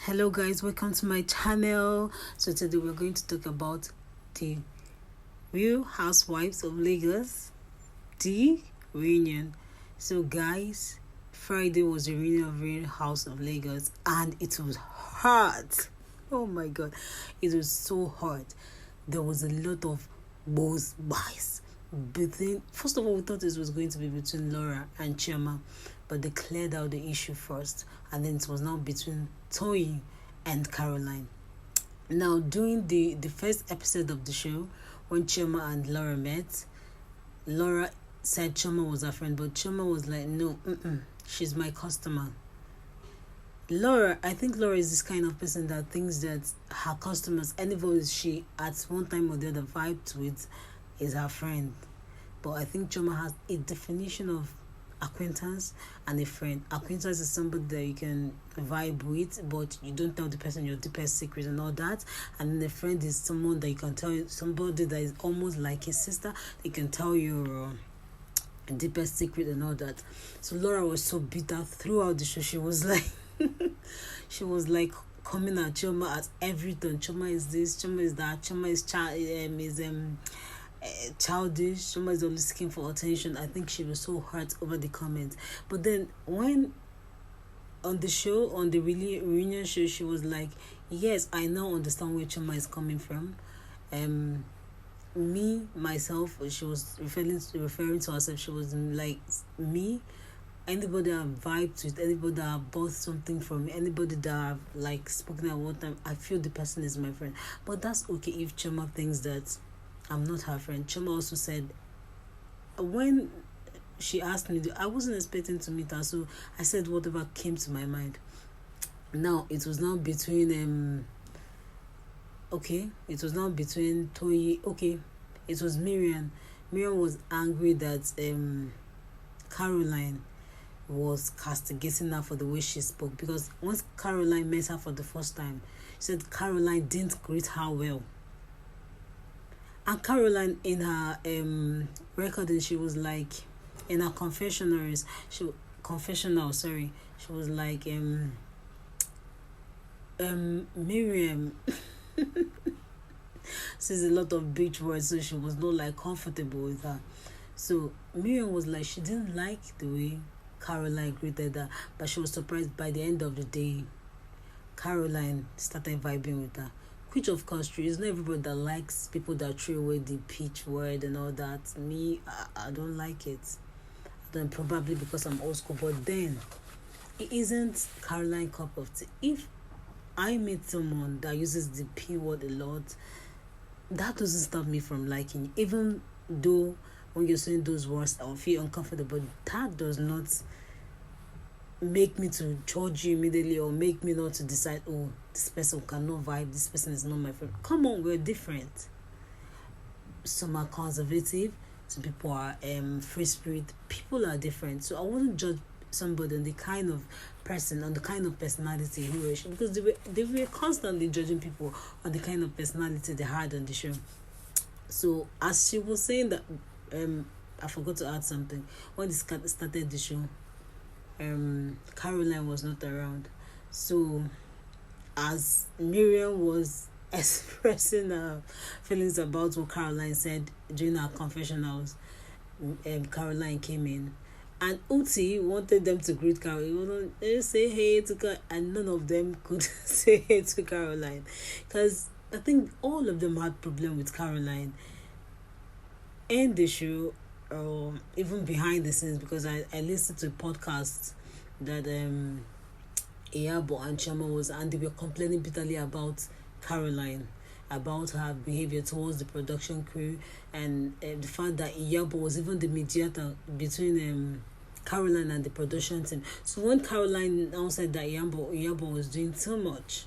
Hello guys, welcome to my channel. So today we're going to talk about the real housewives of Lagos, the reunion. So guys, Friday was the reunion of Real House of Lagos and it was hot. Oh my god, it was so hot. There was a lot of bows buys between. First of all, we thought it was going to be between Laura and Chioma, but they cleared out the issue first, and then it was now between Toyin and Caroline. Now, during the first episode of the show, when Chioma and Laura met, Laura said Chioma was her friend, but Chioma was like, no, she's my customer. I think Laura is this kind of person that thinks that her customers, anybody she at one time or the other vibed with, is her friend. But I think Chioma has a definition of acquaintance and a friend. Acquaintance is somebody that you can vibe with, but you don't tell the person your deepest secret and all that. And then a friend is someone that you can tell, somebody that is almost like a sister. They can tell your deepest secret and all that. So Laura was so bitter throughout the show. She was like, she was like coming at Chioma at every turn. Chioma is this, Chioma is that, Chioma is childish. Chioma is always seeking for attention. I think she was so hurt over the comments. But then when on the show, on the reunion show, she was like, yes, I now understand where Chioma is coming from. Me, myself, she was referring to herself. She was like, me, anybody I've vibed with, anybody that I've bought something from, anybody that I've like spoken at one time, I feel the person is my friend. But that's okay if Chioma thinks that I'm not her friend. Chioma also said, when she asked me, I wasn't expecting to meet her, so I said whatever came to my mind. Now it was now between it was now between Toyi. It was Miriam. Miriam was angry that Caroline was castigating her for the way she spoke, because once Caroline met her for the first time, she said Caroline didn't greet her well. And Caroline, in her recording, she was like, in her confessional, she was like, Miriam says a lot of big words, so she was not like comfortable with her. So Miriam was like, she didn't like the way Caroline greeted her, but she was surprised by the end of the day, Caroline started vibing with her. Which of course true. It's not everybody that likes people that throw away the pitch word and all that. Me, I don't like it. Then probably because I'm old school, but then it isn't Caroline cup of tea. If I meet someone that uses the P word a lot, that doesn't stop me from liking you. Even though when you're saying those words, I'll feel uncomfortable. That does not make me to judge you immediately or make me not to decide, oh, this person cannot vibe, this person is not my friend. Come on, we're different. Some are conservative, some people are free spirit. People are different. So I wouldn't judge somebody on the kind of person, on the kind of personality he was, because they were constantly judging people on the kind of personality they had on the show. So as she was saying that, I forgot to add something. When they started the show, Caroline was not around. So as Miriam was expressing her feelings about what Caroline said during her confessionals, Caroline came in, and Uti wanted them to greet Caroline. They say hey to Caroline, and none of them could say hey to Caroline, because I think all of them had problem with Caroline in the show, or even behind the scenes, because I listened to podcasts that Iyabo and Chioma was, and they were complaining bitterly about Caroline, about her behavior towards the production crew, and the fact that Iyabo was even the mediator between Caroline and the production team. So when Caroline now said that Iyabo was doing too much,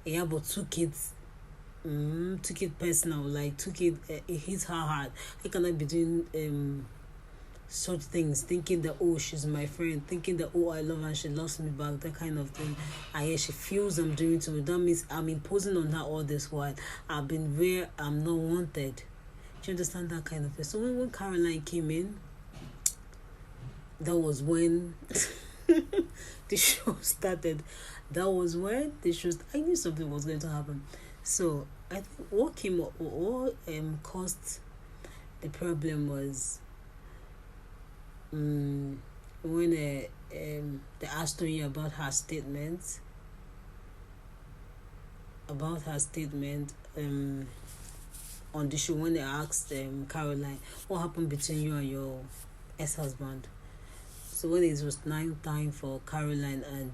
Iyabo took it personal, like it hit her hard. How can I be doing such things, thinking that, oh, she's my friend, thinking that, oh, I love her and she loves me back, that kind of thing. And yeah, she feels I'm doing to me. That means I'm imposing on her all this while. I've been where I'm not wanted. Do you understand that kind of thing? So when Caroline came in, that was when the show started. That was when they should. I knew something was going to happen. So I think what came up, what caused the problem was when they asked Tonya about her statement on the show, when they asked Caroline what happened between you and your ex-husband. So when it was now time for Caroline and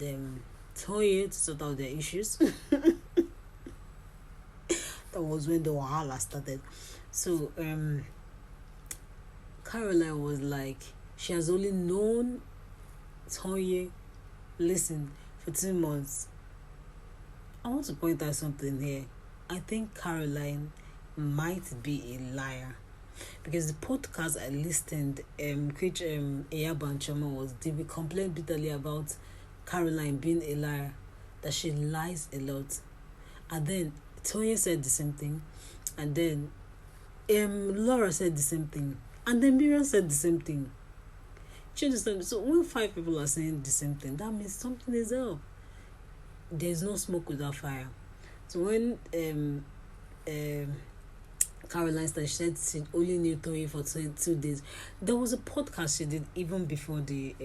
Tonya to sort out their issues, that was when the wahala started. So Caroline was like, she has only known Tonya, listen, for 2 months. I want to point out something here. I think Caroline might be a liar, because the podcast I listened, which Eyaba and Choma was, they will complain bitterly about Caroline being a liar, that she lies a lot. And then Tonya said the same thing, and then Laura said the same thing, and then Miriam said the same thing. Do you understand? So when 5 people are saying the same thing, that means something is up. There's no smoke without fire. So when Caroline started, she said she only knew Tony for 2 days. There was a podcast she did even before the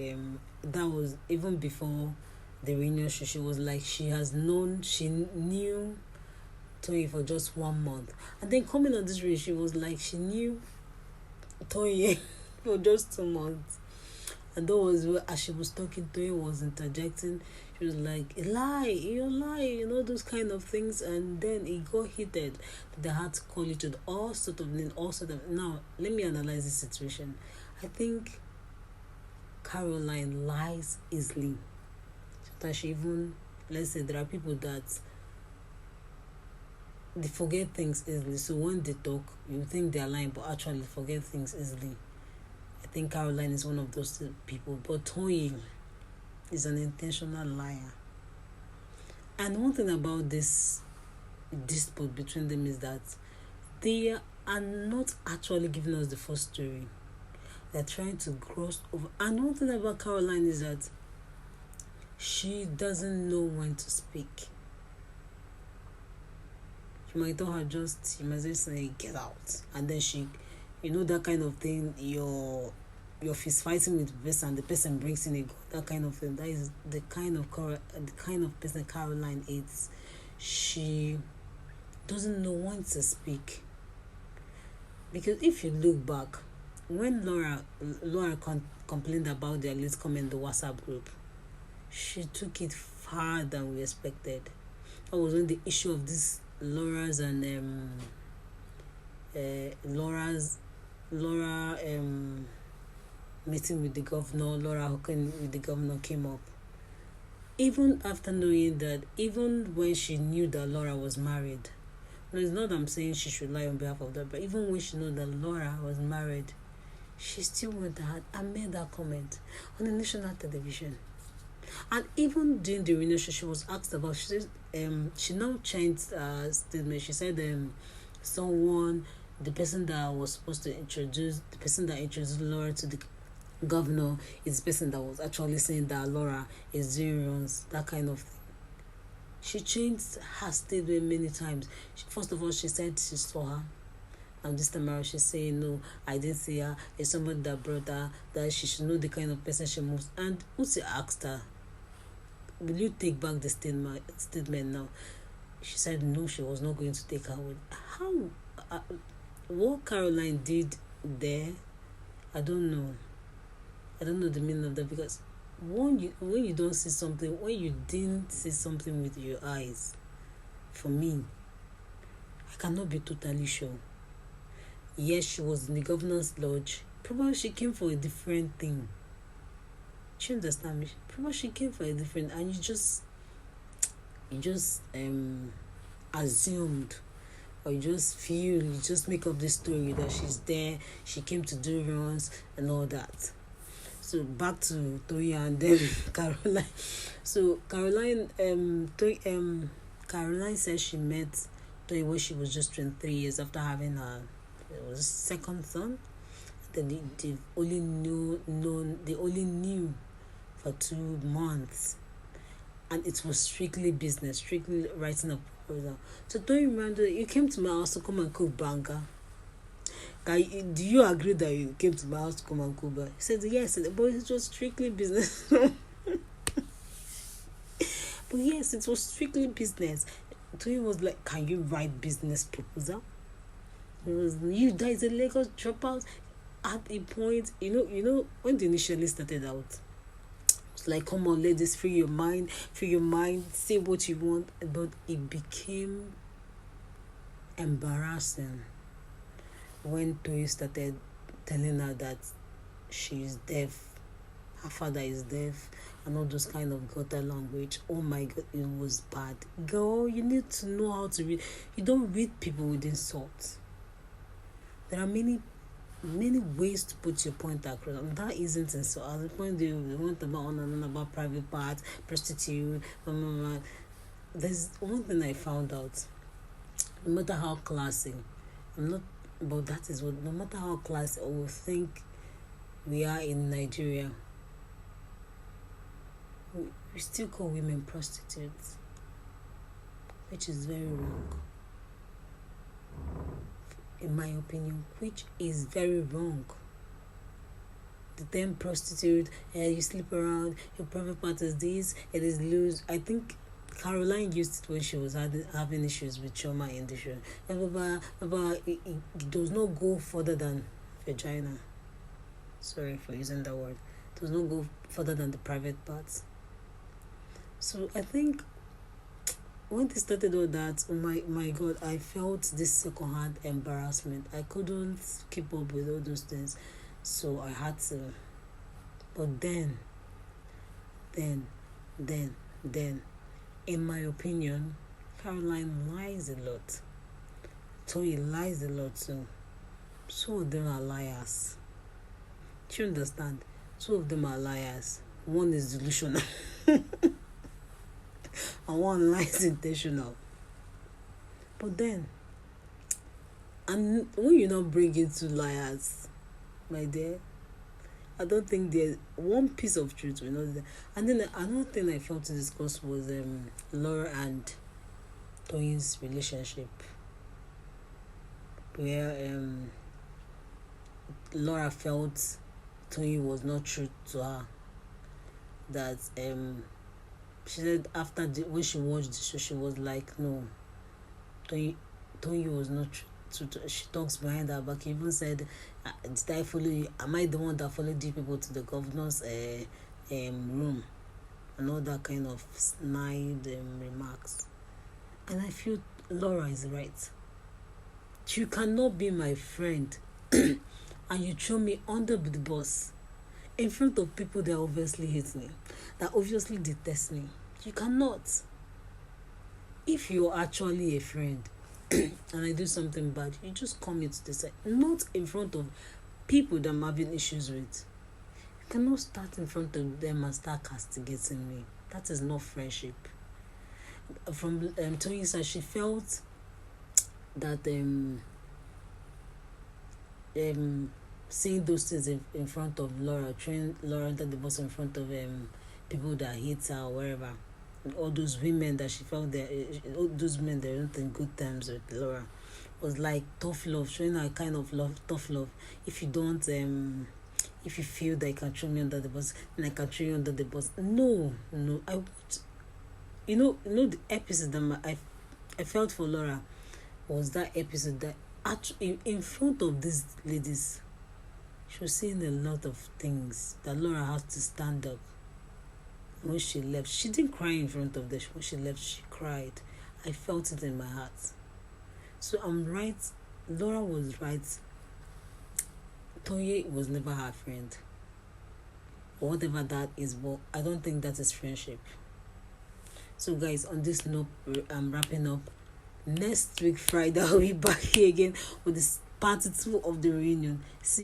reunion show. She was like, she knew Tony for just 1 month, and then coming on this reunion, she was like, she knew Tony for just 2 months. And that was where, as she was talking, Tony was interjecting. She was like, you lie, those kind of things. And then it got heated. They had to call each other all sort of. Now, let me analyze the situation. I think Caroline lies easily. That she even, let's say, there are people that they forget things easily. So when they talk, you think they're lying, but actually forget things easily. I think Caroline is one of those people. But Tony is an intentional liar. And one thing about this dispute between them is that they are not actually giving us the full story. They're trying to gloss over. And one thing about Caroline is that she doesn't know when to speak. You might tell her you might just say, get out. And then she, that kind of thing, you're fist fighting with the person and the person brings in a gun, that kind of thing. That is the kind of person Caroline is. She doesn't know when to speak. Because if you look back, when Laura complained about their late comment in the WhatsApp group, she took it far than we expected. That was when the issue of this Laura meeting with the governor, Laura Hocken with the governor came up. Even after knowing that, even when she knew that Laura was married, no, it's not that I'm saying she should lie on behalf of that, but even when she knew that Laura was married, she still went ahead and made that comment on the national television. And even during the reunion, she was asked about, she said, she now changed statement. She said the person that introduced Laura to the governor is the person that was actually saying that Laura is doing wrongs, that kind of thing. She changed her statement many times. First of all, she said she saw her, and this time around she's saying, no, I didn't see her, it's somebody that brought her, that she should know the kind of person she moves. And Uzi asked her, will you take back the statement now? She said no, she was not going to take her with. How what Caroline did there, I don't know the meaning of that, because when you don't see something, when you didn't see something with your eyes, for me, I cannot be totally sure. Yes, she was in the governor's lodge. Probably she came for a different thing. Do you understand me? Probably she came for a different, and you just assumed, or you just make up this story that she's there, she came to do runs and all that. So back to Toya and then Caroline. So Caroline said she met Toya when she was just 23 years after having her second son. Then they only knew for 2 months. and it was strictly business, strictly writing a proposal. So don't you remember you came to my house to come and cook banga? Do you agree that you came to my house to come and cook banga? He said yes, but it was strictly business. But yes, it was strictly business. Tony was like, can you write business proposal? It was you that is a Lagos dropout. At a point, when they initially started out, it's like, come on, ladies, free your mind, say what you want. But it became embarrassing when Toyi started telling her that she is deaf, her father is deaf, and all those kind of gutter language. Oh my God, it was bad. Girl, you need to know how to read. You don't read people with insult. There are many ways to put your point across, and that isn't insult. At the point they want about on and on about private parts, prostitute, blah, blah, blah. There's one thing I found out. No matter how classy, no matter how classy or we think we are in Nigeria, we still call women prostitutes, which is very wrong. In my opinion, which is very wrong. The term prostitute, you sleep around, your private part is this, it is loose. I think Caroline used it when she was having issues with trauma in the show. It does not go further than vagina. Sorry for using that word. It does not go further than the private parts. So I think when they started all that, oh my God, I felt this second-hand embarrassment. I couldn't keep up with all those things, so I had to. But then, in my opinion, Caroline lies a lot. Toyi lies a lot too. Two of them are liars. Do you understand? Two of them are liars. One is delusional. And one lies intentional. But then, and when you not bring it to liars, my dear, I don't think there's one piece of truth we know that. And then another thing I felt to discuss was Laura and Toyin's relationship, where Laura felt Toyin was not true to her. That she said after when she watched the show, she was like, no, Toyin was not true to. She talks behind her back. He even said, did I follow you? Am I the one that followed you people to the governor's room? And all that kind of snide remarks. And I feel Laura is right. You cannot be my friend and you throw me under the bus in front of people that obviously hate me, that obviously detest me. You cannot. If you're actually a friend and I do something bad, you just come here to decide, not in front of people that I'm having issues with. You cannot start in front of them and start castigating me. That is not friendship. From Toyin said she felt that saying those things in front of Laura, throwing Laura under the bus in front of people that hate her or wherever, and all those women that she felt that all those men that aren't in good terms with Laura, was like tough love, showing her kind of love, tough love. If you don't if you feel that you can throw me under the bus, then I can throw you under the bus. No, I would, the episode that I felt for Laura was that episode that actually in front of these ladies, she was saying a lot of things that Laura had to stand up. When she left, she didn't cry in front of them. When she left, she cried. I felt it in my heart. So I'm right. Laura was right. Toye was never her friend. Or whatever that is, but I don't think that is friendship. So guys, on this note, I'm wrapping up. Next week, Friday, I'll be back here again with this part 2 of the reunion. See